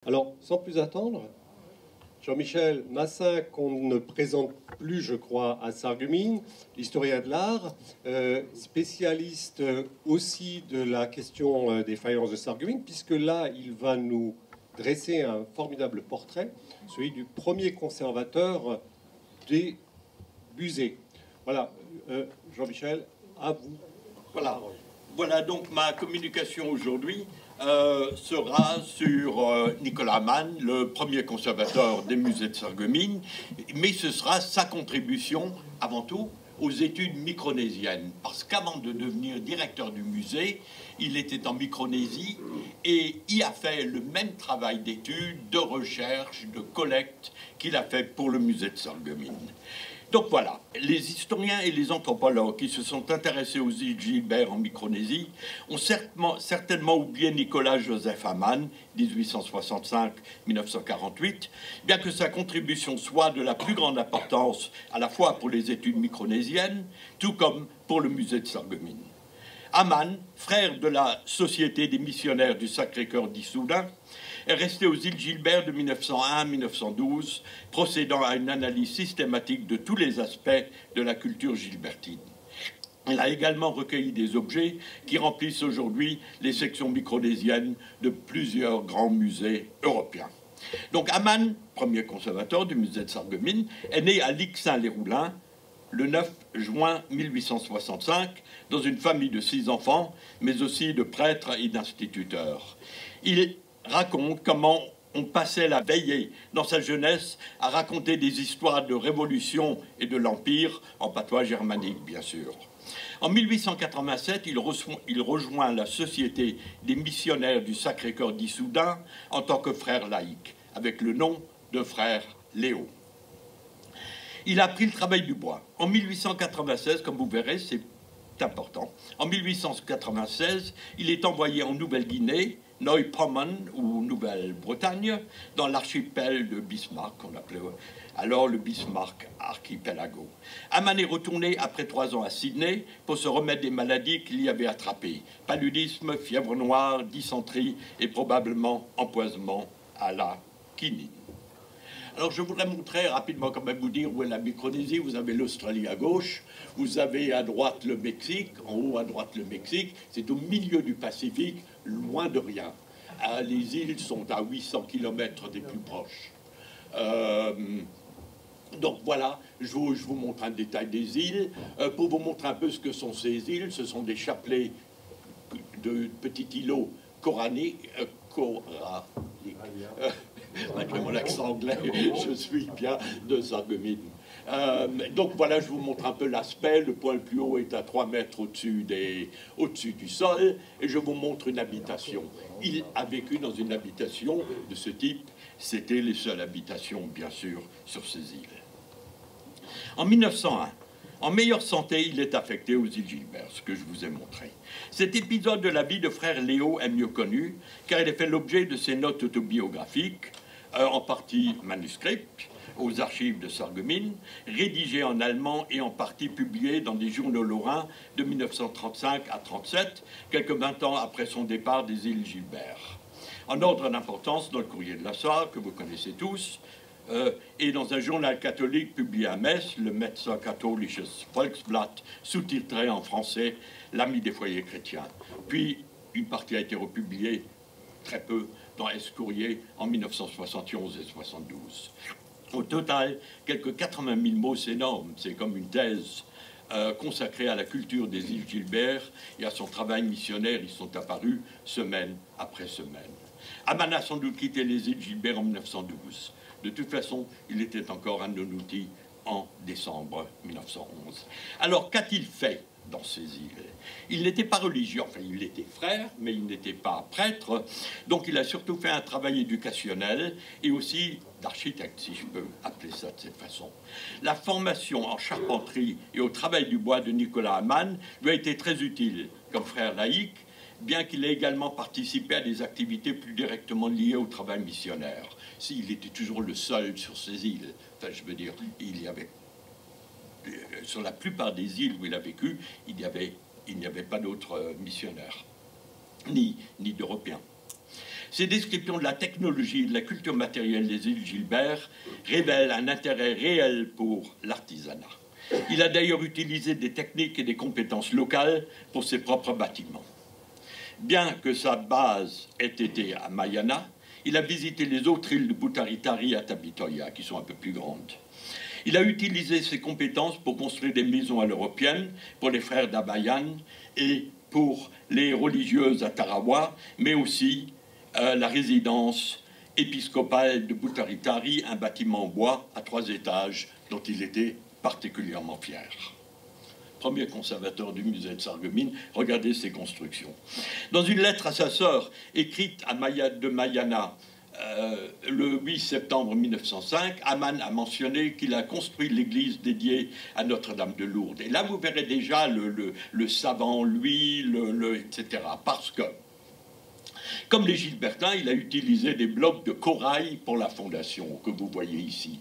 Alors, sans plus attendre, Jean-Michel Massin, qu'on ne présente plus, je crois, à Sarreguemines, historien de l'art, spécialiste aussi de la question des faïences de Sarreguemines, puisque là, il va nous dresser un formidable portrait, celui du premier conservateur des musées. Voilà, Jean-Michel, à vous. Voilà donc ma communication aujourd'hui sera sur Nicolas Amann, le premier conservateur des musées de Sarreguemines, mais ce sera sa contribution avant tout aux études micronésiennes, parce qu'avant de devenir directeur du musée, il était en Micronésie et y a fait le même travail d'études, de recherche, de collecte qu'il a fait pour le musée de Sarreguemines. Donc voilà, les historiens et les anthropologues qui se sont intéressés aux îles Gilbert en Micronésie ont certainement oublié Nicolas-Joseph Amann, 1865-1948, bien que sa contribution soit de la plus grande importance à la fois pour les études micronésiennes, tout comme pour le musée de Sarreguemines. Amann, frère de la Société des missionnaires du Sacré-Cœur d'Issoudun, est resté aux îles Gilbert de 1901 à 1912, procédant à une analyse systématique de tous les aspects de la culture gilbertine. Il a également recueilli des objets qui remplissent aujourd'hui les sections micronésiennes de plusieurs grands musées européens. Donc Amann, premier conservateur du musée de Sarreguemines, est né à Lixin-les-Roulins le 9 juin 1865 dans une famille de 6 enfants, mais aussi de prêtres et d'instituteurs. Il raconte comment on passait la veillée dans sa jeunesse à raconter des histoires de révolution et de l'Empire, en patois germanique bien sûr. En 1887, il rejoint la Société des missionnaires du Sacré-Cœur d'Issoudun en tant que frère laïque, avec le nom de frère Léo. Il a appris le travail du bois. En 1896, comme vous verrez, c'est important. En 1896, il est envoyé en Nouvelle-Guinée, Neupommern ou Nouvelle-Bretagne, dans l'archipel de Bismarck, qu'on appelait alors le Bismarck Archipelago. Amann est retourné après 3 ans à Sydney pour se remettre des maladies qu'il y avait attrapées. Paludisme, fièvre noire, dysenterie et probablement empoisonnement à la quinine. Alors je voudrais montrer rapidement, quand même, vous dire où est la Micronésie. Vous avez l'Australie à gauche, vous avez à droite le Mexique, en haut à droite le Mexique, c'est au milieu du Pacifique, loin de rien. Les îles sont à 800 km des plus proches. Donc voilà, je vous montre un détail des îles. Pour vous montrer un peu ce que sont ces îles, ce sont des chapelets de petits îlots coraniques, malgré mon accent anglais, je suis bien de Sarreguemines. Donc voilà, je vous montre un peu l'aspect. Le point le plus haut est à 3 mètres au-dessus du sol. Et je vous montre une habitation. Il a vécu dans une habitation de ce type. C'était les seules habitations, bien sûr, sur ces îles. En 1901, en meilleure santé, il est affecté aux îles Gilbert, ce que je vous ai montré. Cet épisode de la vie de frère Léo est mieux connu, car il a fait l'objet de ses notes autobiographiques, en partie manuscrites, aux archives de Sarreguemines, rédigées en allemand et en partie publiées dans des journaux lorrains de 1935 à 1937, quelques 20 ans après son départ des îles Gilbert. En ordre d'importance, dans le Courrier de la Sarre, que vous connaissez tous, et dans un journal catholique publié à Metz, le Metzer Katholisches Volksblatt, sous-titré en français « L'ami des foyers chrétiens ». Puis, une partie a été republiée très peu dans S-Courrier en 1971 et 1972. Au total, quelques 80 000 mots, c'est énorme, c'est comme une thèse consacrée à la culture des îles Gilbert et à son travail missionnaire. Ils sont apparus semaine après semaine. Amann a sans doute quitté les îles Gilbert en 1912. De toute façon, il était encore un non-outil en décembre 1911. Alors, qu'a-t-il fait dans ces îles? Il n'était pas religieux, enfin, il était frère, mais il n'était pas prêtre. Donc, il a surtout fait un travail éducationnel et aussi d'architecte, si je peux appeler ça de cette façon. La formation en charpenterie et au travail du bois de Nicolas Amann lui a été très utile comme frère laïque, bien qu'il ait également participé à des activités plus directement liées au travail missionnaire. S'il était toujours le seul sur ces îles, enfin, je veux dire, il y avait, sur la plupart des îles où il a vécu, il n'y avait pas d'autres missionnaires, ni d'Européens. Ses descriptions de la technologie et de la culture matérielle des îles Gilbert révèlent un intérêt réel pour l'artisanat. Il a d'ailleurs utilisé des techniques et des compétences locales pour ses propres bâtiments. Bien que sa base ait été à Mayana, il a visité les autres îles de Butaritari à Tabitoya, qui sont un peu plus grandes. Il a utilisé ses compétences pour construire des maisons à l'européenne, pour les frères d'Abayan et pour les religieuses à Tarawa, mais aussi la résidence épiscopale de Butaritari, un bâtiment en bois à 3 étages dont il était particulièrement fier. Premier conservateur du musée de Sarreguemines, regardez ses constructions. Dans une lettre à sa sœur, écrite de Mayana le 8 septembre 1905, Aman a mentionné qu'il a construit l'église dédiée à Notre-Dame de Lourdes. Et là, vous verrez déjà le savant, lui, etc. Parce que, comme les Gilbertins, il a utilisé des blocs de corail pour la fondation, que vous voyez ici.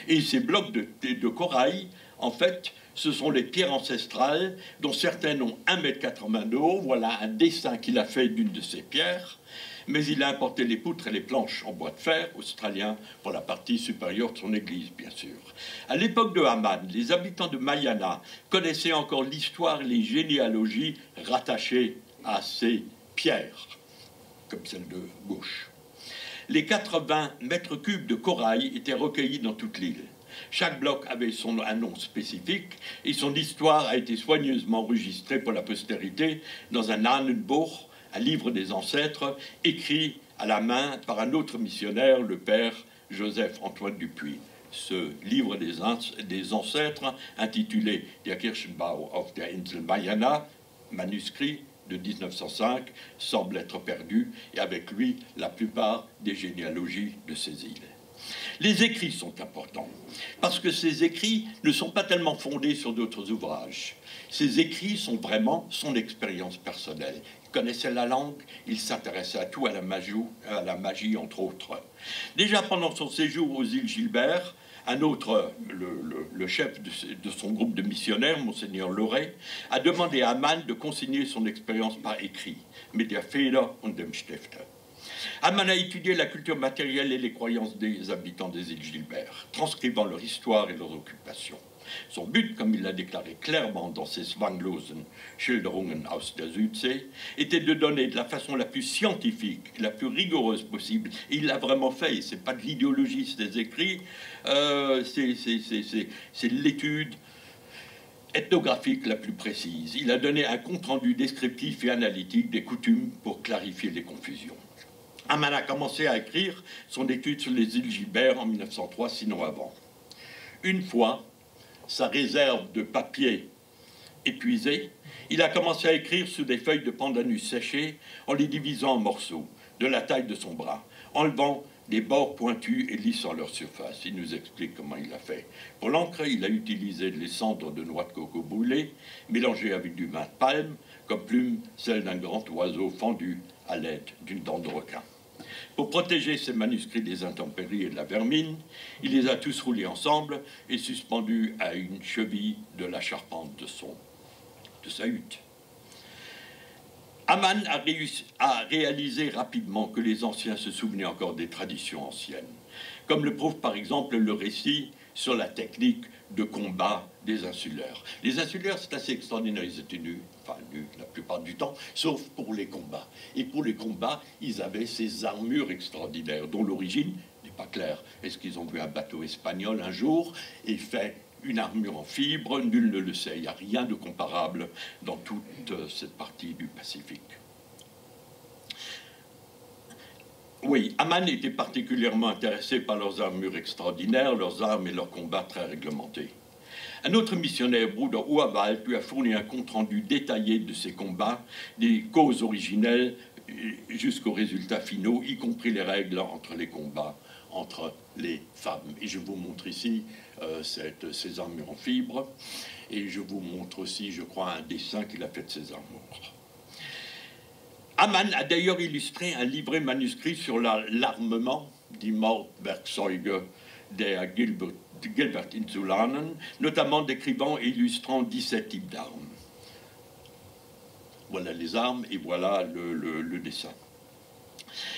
Et ces blocs de corail, en fait, ce sont les pierres ancestrales, dont certaines ont 1,80 m de haut. Voilà un dessin qu'il a fait d'une de ces pierres. Mais il a importé les poutres et les planches en bois de fer australien pour la partie supérieure de son église, bien sûr. À l'époque de Aman, les habitants de Mayana connaissaient encore l'histoire et les généalogies rattachées à ces pierres, comme celle de gauche. Les 80 mètres cubes de corail étaient recueillis dans toute l'île. Chaque bloc avait un nom spécifique et son histoire a été soigneusement enregistrée pour la postérité dans un Ahnenbuch, un livre des ancêtres, écrit à la main par un autre missionnaire, le père Joseph-Antoine Dupuis. Ce livre des ancêtres, intitulé Der Kirchenbau auf der Insel Mayana, manuscrit de 1905, semble être perdu, et avec lui la plupart des généalogies de ces îles. Les écrits sont importants, parce que ces écrits ne sont pas tellement fondés sur d'autres ouvrages. Ces écrits sont vraiment son expérience personnelle. Il connaissait la langue, il s'intéressait à tout, à la magie, entre autres. Déjà pendant son séjour aux îles Gilbert, un autre, le chef de son groupe de missionnaires, Monseigneur Loret, a demandé à Aman de consigner son expérience par écrit, mit der Feder und dem Stifte. Aman a étudié la culture matérielle et les croyances des habitants des îles Gilbert, transcrivant leur histoire et leurs occupations. Son but, comme il l'a déclaré clairement dans ses Zwanglosen Schilderungen aus der Südsee, était de donner de la façon la plus scientifique et la plus rigoureuse possible. Et il l'a vraiment fait, et c'est pas de l'idéologie, c'est des écrits, c'est l'étude ethnographique la plus précise. Il a donné un compte-rendu descriptif et analytique des coutumes pour clarifier les confusions. Aman a commencé à écrire son étude sur les îles Gilbert en 1903, sinon avant. Une fois sa réserve de papier épuisée, il a commencé à écrire sur des feuilles de pandanus séchées en les divisant en morceaux, de la taille de son bras, enlevant des bords pointus et lissant leur surface. Il nous explique comment il l'a fait. Pour l'encre, il a utilisé les cendres de noix de coco brûlées, mélangées avec du vin de palme, comme plume, celle d'un grand oiseau fendu à l'aide d'une dent de requin. Pour protéger ses manuscrits des intempéries et de la vermine, il les a tous roulés ensemble et suspendus à une cheville de la charpente de sa hutte. Aman a réalisé rapidement que les anciens se souvenaient encore des traditions anciennes, comme le prouve par exemple le récit sur la technique de combat des insulaires. Les insulaires, c'est assez extraordinaire, ils étaient nus, enfin nus la plupart du temps, sauf pour les combats. Et pour les combats, ils avaient ces armures extraordinaires, dont l'origine n'est pas claire. Est-ce qu'ils ont vu un bateau espagnol un jour et fait une armure en fibre? Nul ne le sait, il n'y a rien de comparable dans toute cette partie du Pacifique. Oui, Aman était particulièrement intéressé par leurs armures extraordinaires, leurs armes et leurs combats très réglementés. Un autre missionnaire, Bruder Urwald, lui a fourni un compte-rendu détaillé de ses combats, des causes originelles jusqu'aux résultats finaux, y compris les règles entre les combats entre les femmes. Et je vous montre ici ces armures en fibre, et je vous montre aussi, je crois, un dessin qu'il a fait de ces armures. Aman a d'ailleurs illustré un livret manuscrit sur l'armement, die Mordwerkzeuge der Gilbert-Insulanen, notamment décrivant et illustrant 17 types d'armes. Voilà les armes et voilà le dessin.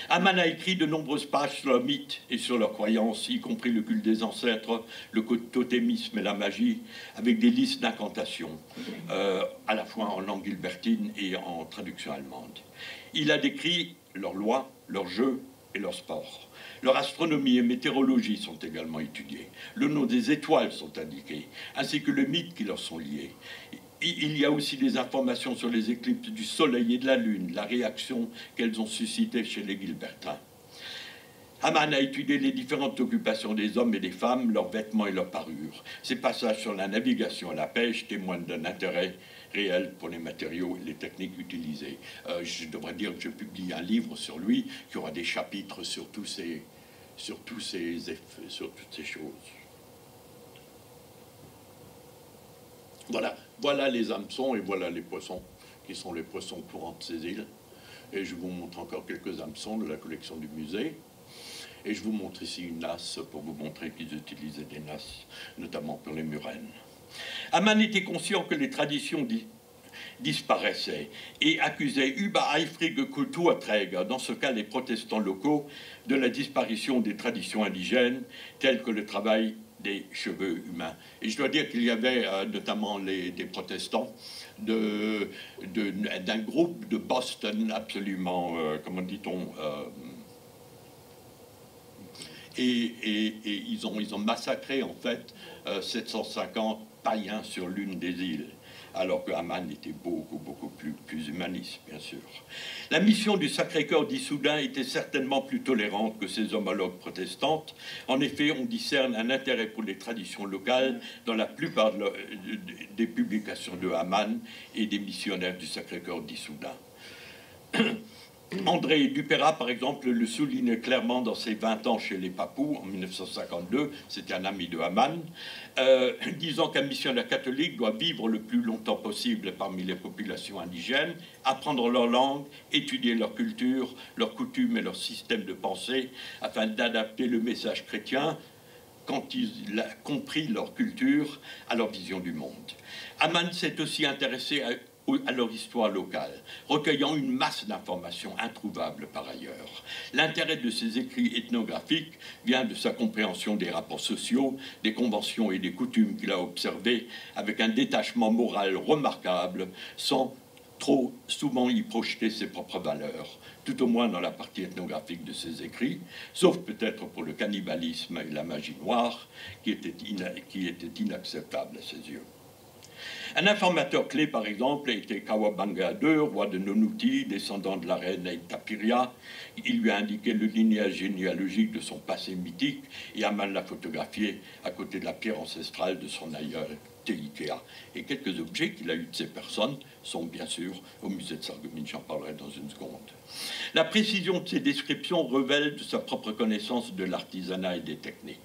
Aman a écrit de nombreuses pages sur leurs mythes et sur leurs croyances, y compris le culte des ancêtres, le totémisme et la magie, avec des listes d'incantations, à la fois en langue gilbertine et en traduction allemande. Il a décrit leurs lois, leurs jeux et leurs sports. Leur astronomie et météorologie sont également étudiées. Le nom des étoiles sont indiqués, ainsi que le mythe qui leur sont liés. Il y a aussi des informations sur les éclipses du Soleil et de la Lune, la réaction qu'elles ont suscitée chez les Gilbertins. Aman a étudié les différentes occupations des hommes et des femmes, leurs vêtements et leurs parures. Ces passages sur la navigation et la pêche témoignent d'un intérêt réel pour les matériaux et les techniques utilisées. Je devrais dire que je publie un livre sur lui qui aura des chapitres sur toutes ces choses. Voilà les hameçons et voilà les poissons, qui sont les poissons courants de ces îles. Et je vous montre encore quelques hameçons de la collection du musée. Et je vous montre ici une nasse pour vous montrer qu'ils utilisaient des nasses, notamment pour les murènes. Aman était conscient que les traditions disparaissaient et accusait übereifrige Kulturträger, dans ce cas les protestants locaux, de la disparition des traditions indigènes, telles que le travail des cheveux humains. Et je dois dire qu'il y avait notamment des protestants d'un groupe de Boston absolument, comment dit-on, et ils ont massacré en fait 750 païens sur l'une des îles, alors que Aman était beaucoup plus humaniste, bien sûr. La mission du Sacré-Cœur d'Issoudun était certainement plus tolérante que ses homologues protestantes. En effet, on discerne un intérêt pour les traditions locales dans la plupart des publications de Aman et des missionnaires du Sacré-Cœur d'Issoudun. André Dupéra, par exemple, le souligne clairement dans ses 20 ans chez les Papous, en 1952, c'était un ami de Aman, disant qu'un missionnaire catholique doit vivre le plus longtemps possible parmi les populations indigènes, apprendre leur langue, étudier leur culture, leurs coutumes et leur système de pensée, afin d'adapter le message chrétien, quand il a compris leur culture, à leur vision du monde. Aman s'est aussi intéressé à leur histoire locale, recueillant une masse d'informations introuvables par ailleurs. L'intérêt de ces écrits ethnographiques vient de sa compréhension des rapports sociaux, des conventions et des coutumes qu'il a observées avec un détachement moral remarquable, sans trop souvent y projeter ses propres valeurs, tout au moins dans la partie ethnographique de ses écrits, sauf peut-être pour le cannibalisme et la magie noire, qui étaient inacceptables à ses yeux. Un informateur clé, par exemple, était Kawabanga II, roi de Nonuti, descendant de la reine Aitapiria. Il lui a indiqué le lignage généalogique de son passé mythique et Aman l'a photographié à côté de la pierre ancestrale de son aïeul Teikea. Et quelques objets qu'il a eus de ces personnes sont bien sûr au musée de Sarreguemines, j'en parlerai dans une seconde. La précision de ces descriptions révèle de sa propre connaissance de l'artisanat et des techniques.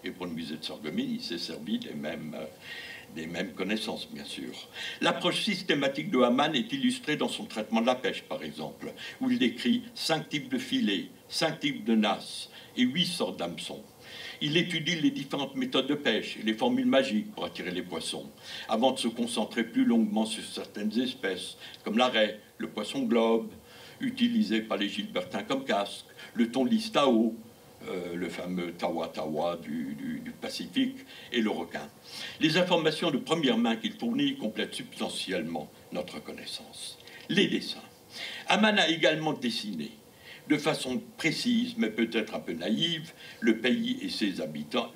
Et pour le musée de Sarreguemines, il s'est servi des mêmes connaissances, bien sûr. L'approche systématique de Aman est illustrée dans son traitement de la pêche, par exemple, où il décrit 5 types de filets, 5 types de nasses et 8 sortes d'hameçons. Il étudie les différentes méthodes de pêche et les formules magiques pour attirer les poissons, avant de se concentrer plus longuement sur certaines espèces, comme la raie, le poisson globe, utilisé par les Gilbertins comme casque, le thon listao, le fameux tawa-tawa du Pacifique, et le requin. Les informations de première main qu'il fournit complètent substantiellement notre connaissance. Les dessins. Aman a également dessiné, de façon précise, mais peut-être un peu naïve, le pays et ses habitants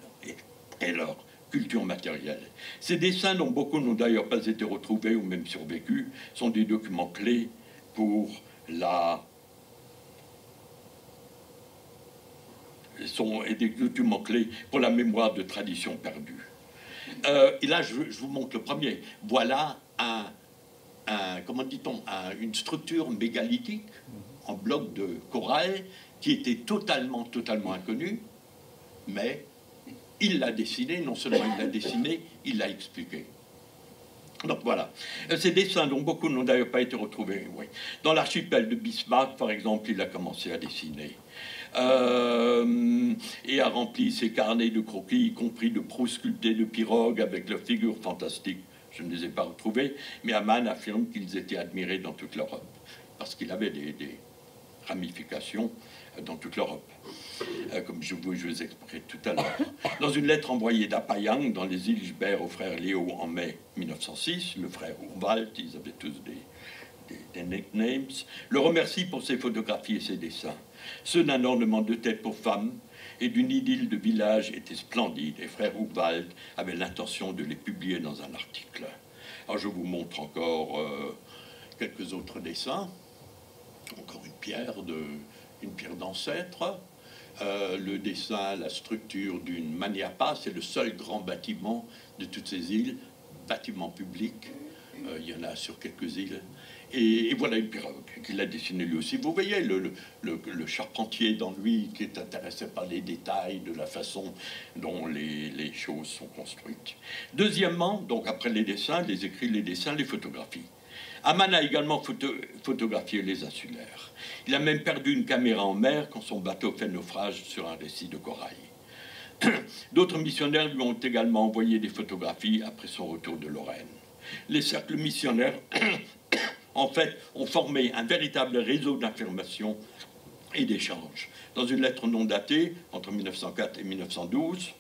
et leur culture matérielle. Ces dessins, dont beaucoup n'ont d'ailleurs pas été retrouvés ou même survécus, sont des documents clés pour des documents clés pour la mémoire de traditions perdues. Et là, je vous montre le premier. Voilà comment dit-on, une structure mégalithique en bloc de corail qui était totalement inconnue, mais il l'a dessiné, non seulement il l'a dessiné, il l'a expliqué. Donc voilà, ces dessins dont beaucoup n'ont d'ailleurs pas été retrouvés. Oui. Dans l'archipel de Bismarck, par exemple, il a commencé à dessiner. Et a rempli ses carnets de croquis, y compris de proues sculptées de pirogues avec leurs figures fantastiques. Je ne les ai pas retrouvés, mais Aman affirme qu'ils étaient admirés dans toute l'Europe, parce qu'il avait ramifications dans toute l'Europe, comme je vous expliquais tout à l'heure. Dans une lettre envoyée d'Apayang dans les îles Gilbert au frère Léo en mai 1906, le frère Urwald, ils avaient tous des nicknames, le remercie pour ses photographies et ses dessins. Ceux d'un ornement de tête pour femme et d'une idylle de village étaient splendides, et frère Urwald avait l'intention de les publier dans un article. Alors je vous montre encore quelques autres dessins. Encore une pierre d'ancêtre. Le dessin, la structure d'une maniapa, c'est le seul grand bâtiment de toutes ces îles, bâtiment public. Il y en a sur quelques îles. Et voilà une pirogue qu'il a dessinée lui aussi. Vous voyez le charpentier dans lui qui est intéressé par les détails de la façon dont les choses sont construites. Deuxièmement, donc après les dessins, les écrits, les dessins, les photographies. Aman a également photographié les insulaires. Il a même perdu une caméra en mer quand son bateau fait naufrage sur un récif de corail. D'autres missionnaires lui ont également envoyé des photographies après son retour de Lorraine. Les cercles missionnaires, en fait, ont formé un véritable réseau d'information et d'échanges. Dans une lettre non datée, entre 1904 et 1912,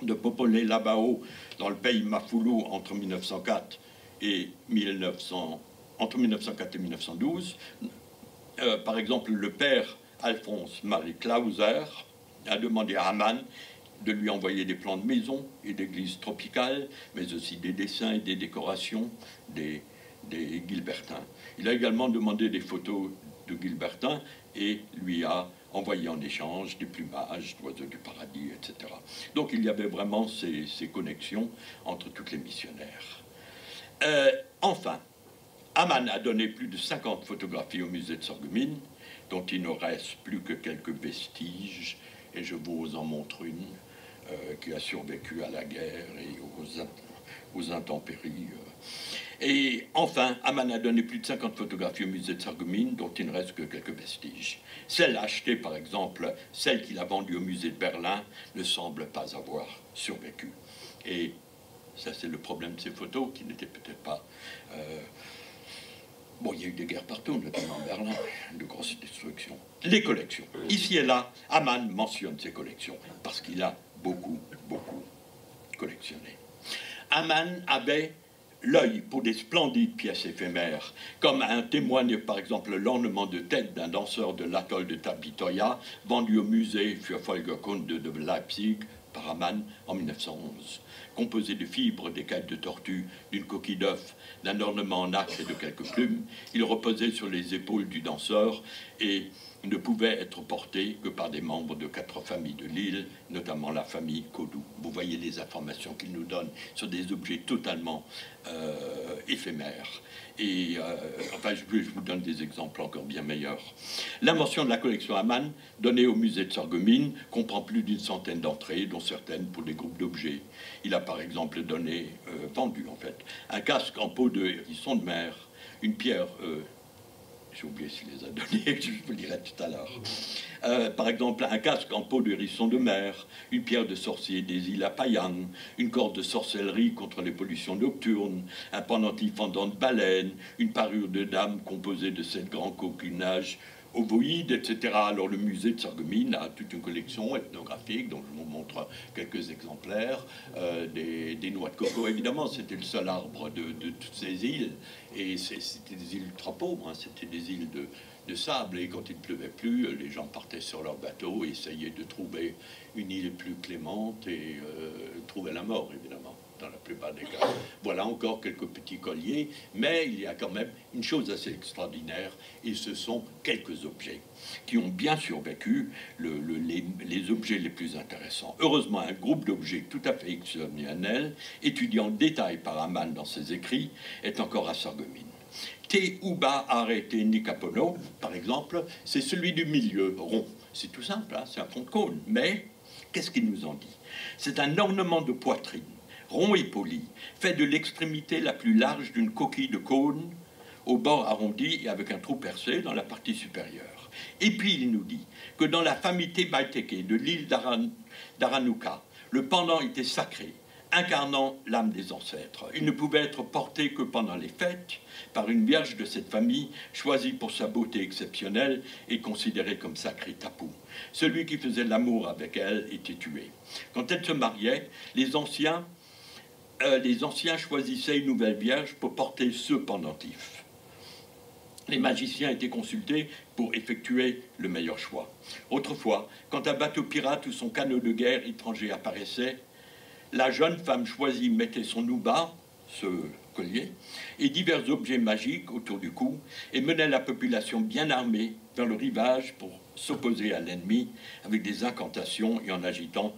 de Popolé Labao, dans le pays Mafoulou, entre 1904 et 1912, par exemple, le père Alphonse Marie Clauser a demandé à Aman de lui envoyer des plans de maisons et d'églises tropicales, mais aussi des dessins et des décorations des Gilbertins. Il a également demandé des photos de Gilbertins et lui a envoyé en échange des plumages d'oiseaux du paradis, etc. Donc il y avait vraiment ces connexions entre toutes les missionnaires. Enfin, Aman a donné plus de 50 photographies au musée de Sarreguemines, dont il ne reste plus que quelques vestiges, et je vous en montre une qui a survécu à la guerre et aux intempéries. Et enfin, Aman a donné plus de 50 photographies au musée de Sarreguemines, dont il ne reste que quelques vestiges. Celle achetée, par exemple, celle qu'il a vendue au musée de Berlin, ne semble pas avoir survécu. Et ça, c'est le problème de ces photos, qui n'étaient peut-être pas... Bon, il y a eu des guerres partout, notamment à Berlin, de grosses destructions. Les collections. Ici et là, Aman mentionne ses collections, parce qu'il a beaucoup collectionné. Aman avait l'œil pour des splendides pièces éphémères, comme un témoigne par exemple l'ornement de tête d'un danseur de l'atoll de Tapitoya, vendu au musée für Völkerkunde de Leipzig par Aman en 1911. Composé de fibres, d'écailles de tortue, d'une coquille d'œuf, d'un ornement en nacre et de quelques plumes, il reposait sur les épaules du danseur et ne pouvait être porté que par des membres de 4 familles de l'île, notamment la famille Kodou. Vous voyez les informations qu'il nous donne sur des objets totalement éphémères. Et enfin, je vous donne des exemples encore bien meilleurs. L'invention de la collection Aman, donnée au musée de Sarreguemines, comprend plus d'une centaine d'entrées, dont certaines pour des groupes d'objets. Il a par exemple vendu en fait, un casque en peau de hérisson de mer, une pierre... j'ai oublié s'il les a donnés, je vous le dirai tout à l'heure. Par exemple, un casque en peau de hérisson de mer, une pierre de sorcier des îles Apayang, une corde de sorcellerie contre les pollutions nocturnes, un pendentif en dents de baleine, une parure de dame composée de 7 grands coquinages ovoïdes, etc. Alors le musée de Sarreguemines a toute une collection ethnographique, dont je vous montre quelques exemplaires, des noix de coco. Évidemment, c'était le seul arbre de toutes ces îles, et c'était des îles ultra pauvres, hein, c'était des îles de sable, et quand il ne pleuvait plus, les gens partaient sur leur bateau et essayaient de trouver une île plus clémente et trouver la mort, évidemment, dans la plupart des cas. Voilà encore quelques petits colliers, mais il y a quand même une chose assez extraordinaire, et ce sont quelques objets qui ont bien survécu, les objets les plus intéressants. Heureusement, un groupe d'objets tout à fait exceptionnel, étudié en détail par Aman dans ses écrits, est encore à Sarreguemines. Te Uba Arete Nikapono, par exemple, c'est celui du milieu, rond. C'est tout simple, hein, c'est un fond de cône. Mais, qu'est-ce qu'il nous en dit? C'est un ornement de poitrine, rond et poli, fait de l'extrémité la plus large d'une coquille de cône, au bord arrondi et avec un trou percé dans la partie supérieure. Et puis il nous dit que dans la famille Tebaiteke de l'île d'Aranuka, le pendant était sacré, incarnant l'âme des ancêtres. Il ne pouvait être porté que pendant les fêtes par une vierge de cette famille, choisie pour sa beauté exceptionnelle et considérée comme sacrée tapu. Celui qui faisait l'amour avec elle était tué. Quand elle se mariait, les anciens choisissaient une nouvelle vierge pour porter ce pendentif. Les magiciens étaient consultés pour effectuer le meilleur choix. Autrefois, quand un bateau pirate ou son canot de guerre étranger apparaissait, la jeune femme choisie mettait son nouba, ce collier, et divers objets magiques autour du cou, et menait la population bien armée vers le rivage pour s'opposer à l'ennemi avec des incantations et en agitant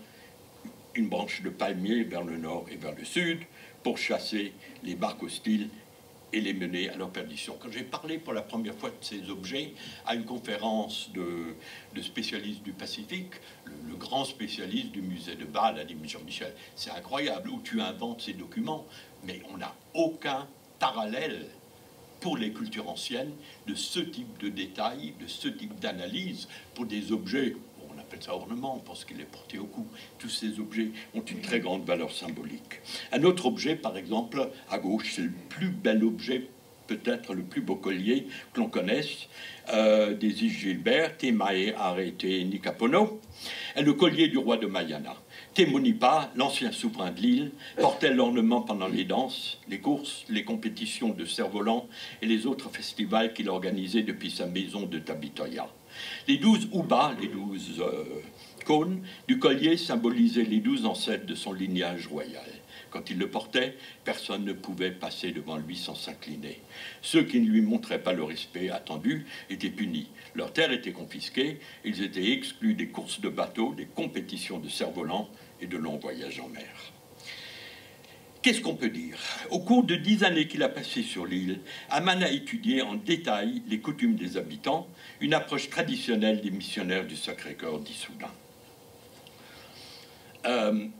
une branche de palmier vers le nord et vers le sud pour chasser les barques hostiles et les mener à leur perdition. Quand j'ai parlé pour la première fois de ces objets à une conférence de spécialistes du Pacifique, le grand spécialiste du musée de Bâle a dit « Jean-Michel, c'est incroyable où tu inventes ces documents, mais on n'a aucun parallèle pour les cultures anciennes de ce type de détails, de ce type d'analyse pour des objets. » On appelle ça ornement, on pense qu'il est porté au cou. Tous ces objets ont une très grande valeur symbolique. Un autre objet, par exemple, à gauche, c'est le plus bel objet, peut-être le plus beau collier que l'on connaisse, des îles Gilbert, Te Mae Arete Nikapono, est le collier du roi de Mayana. Temonipa, l'ancien souverain de l'île, portait l'ornement pendant les danses, les courses, les compétitions de cerf-volant et les autres festivals qu'il organisait depuis sa maison de Tabitoya. Les 12 ubas, les 12 cônes du collier symbolisaient les 12 ancêtres de son lignage royal. Quand il le portait, personne ne pouvait passer devant lui sans s'incliner. Ceux qui ne lui montraient pas le respect attendu étaient punis. Leurs terres étaient confisquées, ils étaient exclus des courses de bateaux, des compétitions de cerfs-volants et de longs voyages en mer. Qu'est-ce qu'on peut dire? Au cours de 10 années qu'il a passé sur l'île, Aman a étudié en détail les coutumes des habitants, une approche traditionnelle des missionnaires du Sacré-Cœur d'Issoudun.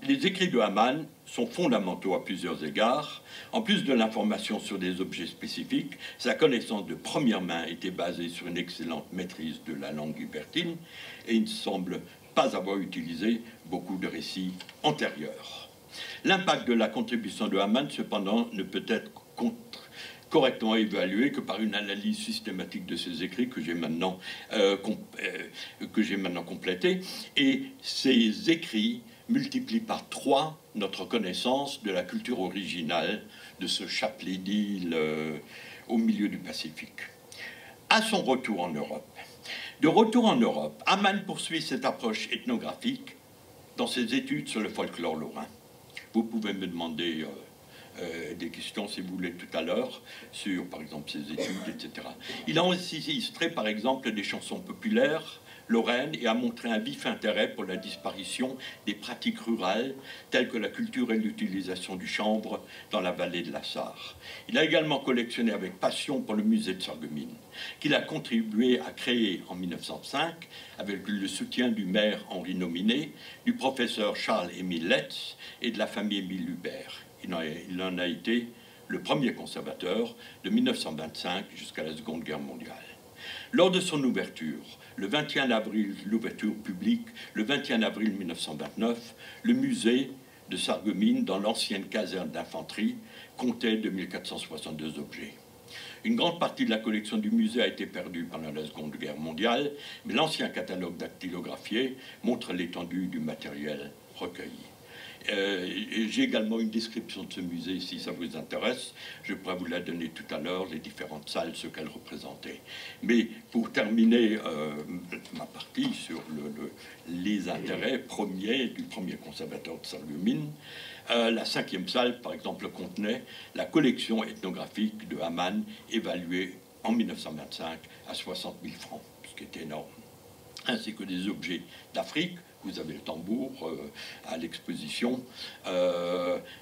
Les écrits de Aman sont fondamentaux à plusieurs égards. En plus de l'information sur des objets spécifiques, sa connaissance de première main était basée sur une excellente maîtrise de la langue hubertine et il ne semble pas avoir utilisé beaucoup de récits antérieurs. L'impact de la contribution de Aman, cependant, ne peut être correctement évalué que par une analyse systématique de ses écrits que j'ai maintenant complété. Et ces écrits multiplient par 3 notre connaissance de la culture originale de ce chapelet d'îles au milieu du Pacifique. À son retour en Europe, Aman poursuit cette approche ethnographique dans ses études sur le folklore lorrain. Vous pouvez me demander des questions, si vous voulez, tout à l'heure, sur, par exemple, ses études, etc. Il a aussi illustré, par exemple, des chansons populaires lorraines et a montré un vif intérêt pour la disparition des pratiques rurales, telles que la culture et l'utilisation du chanvre dans la vallée de la Sarre. Il a également collectionné avec passion pour le musée de Sarreguemines, qu'il a contribué à créer en 1905, avec le soutien du maire Henri Nominé, du professeur Charles-Émile Letz et de la famille Émile Hubert. Il en a été le premier conservateur de 1925 jusqu'à la Seconde Guerre mondiale. Lors de son ouverture, l'ouverture publique, le 21 avril 1929, le musée de Sarreguemines, dans l'ancienne caserne d'infanterie, comptait 2462 objets. Une grande partie de la collection du musée a été perdue pendant la Seconde Guerre mondiale, mais l'ancien catalogue dactylographié montre l'étendue du matériel recueilli. J'ai également une description de ce musée, si ça vous intéresse. Je pourrais vous la donner tout à l'heure, les différentes salles, ce qu'elles représentaient. Mais pour terminer ma partie sur les intérêts premiers du premier conservateur de Sarreguemines, la 5e salle, par exemple, contenait la collection ethnographique de Aman, évaluée en 1925 à 60 000 francs, ce qui est énorme, ainsi que des objets d'Afrique. Vous avez le tambour à l'exposition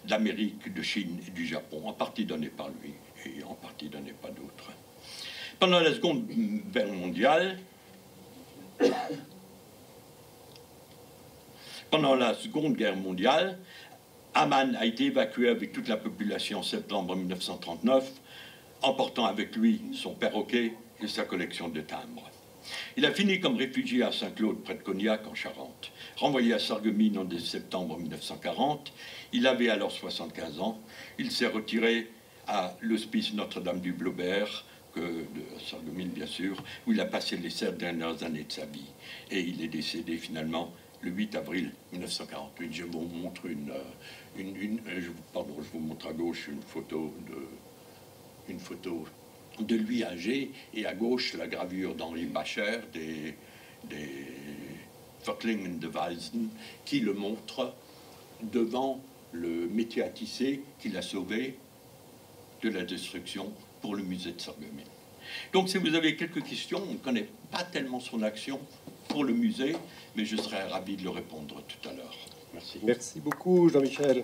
d'Amérique, de Chine et du Japon, en partie donné par lui et en partie donné par d'autres. Pendant la Seconde Guerre mondiale, Aman a été évacué avec toute la population en septembre 1939, emportant avec lui son perroquet et sa collection de timbres. Il a fini comme réfugié à Saint-Claude, près de Cognac, en Charente. Renvoyé à Sarreguemines en septembre 1940, il avait alors 75 ans. Il s'est retiré à l'hospice Notre-Dame du Blaubert, de Sarreguemines bien sûr, où il a passé les 7 dernières années de sa vie. Et il est décédé finalement le 8 avril 1948. Je vous montre pardon, je vous montre à gauche une photo de lui âgé, et à gauche la gravure d'Henri Bacher des Viertlingen de Walsen, qui le montre devant le métier à tisser qu'il a sauvé de la destruction pour le musée de Sarreguemines. Donc si vous avez quelques questions, on ne connaît pas tellement son action pour le musée, mais je serais ravi de le répondre tout à l'heure. Merci. Merci beaucoup, Jean-Michel.